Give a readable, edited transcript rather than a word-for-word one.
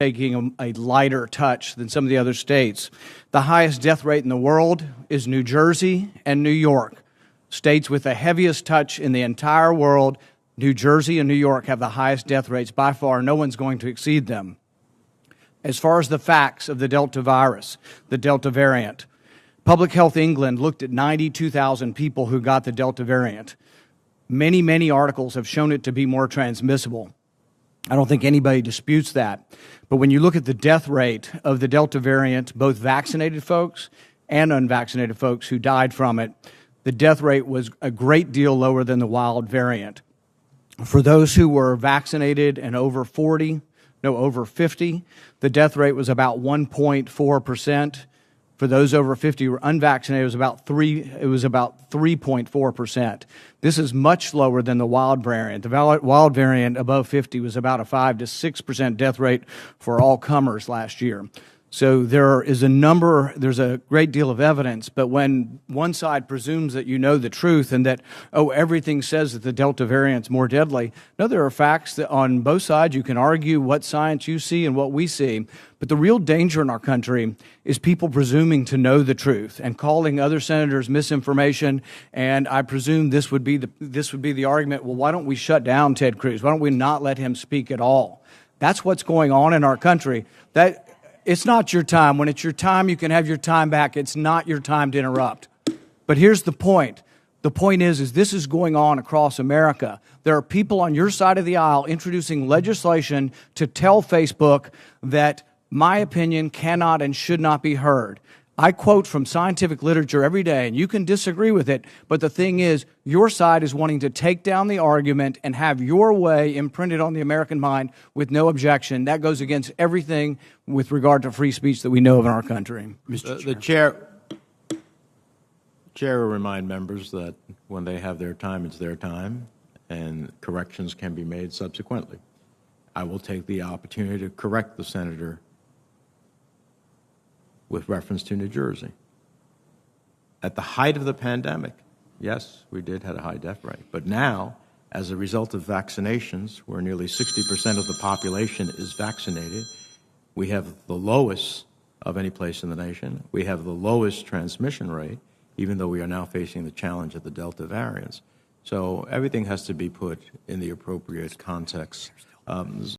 taking a lighter touch than some of the other states. The highest death rate in the world is New Jersey and New York. States with the heaviest touch in the entire world, New Jersey and New York have the highest death rates by far. No one's going to exceed them. As far as the facts of the Delta virus, the Delta variant, Public Health England looked at 92,000 people who got the Delta variant. Many articles have shown it to be more transmissible. I don't think anybody disputes that. But when you look at the death rate of the Delta variant, both vaccinated folks and unvaccinated folks who died from it, the death rate was a great deal lower than the wild variant. For those who were vaccinated and over 50, the death rate was about 1.4%. For those over 50 who were unvaccinated, it was about 3.4%. This is much lower than the wild variant. The wild variant above 50 was about a 5 to 6% death rate for all comers last year. So there's a great deal of evidence, but when one side presumes that you know the truth and that, everything says that the Delta variant's more deadly, no, there are facts that on both sides you can argue what science you see and what we see. But the real danger in our country is people presuming to know the truth and calling other senators misinformation. And I presume this would be the argument, well, why don't we shut down Ted Cruz? Why don't we not let him speak at all? That's what's going on in our country. It's not your time. When it's your time, you can have your time back. It's not your time to interrupt. But here's the point. The point is this is going on across America. There are people on your side of the aisle introducing legislation to tell Facebook that my opinion cannot and should not be heard. I quote from scientific literature every day, and you can disagree with it, but the thing is, your side is wanting to take down the argument and have your way imprinted on the American mind with no objection. That goes against everything with regard to free speech that we know of in our country. The chair will remind members that when they have their time, it's their time, and corrections can be made subsequently. I will take the opportunity to correct the senator with reference to New Jersey. At the height of the pandemic, yes, we did have a high death rate. But now, as a result of vaccinations, where nearly 60% of the population is vaccinated, we have the lowest of any place in the nation. We have the lowest transmission rate, even though we are now facing the challenge of the Delta variants. So everything has to be put in the appropriate context.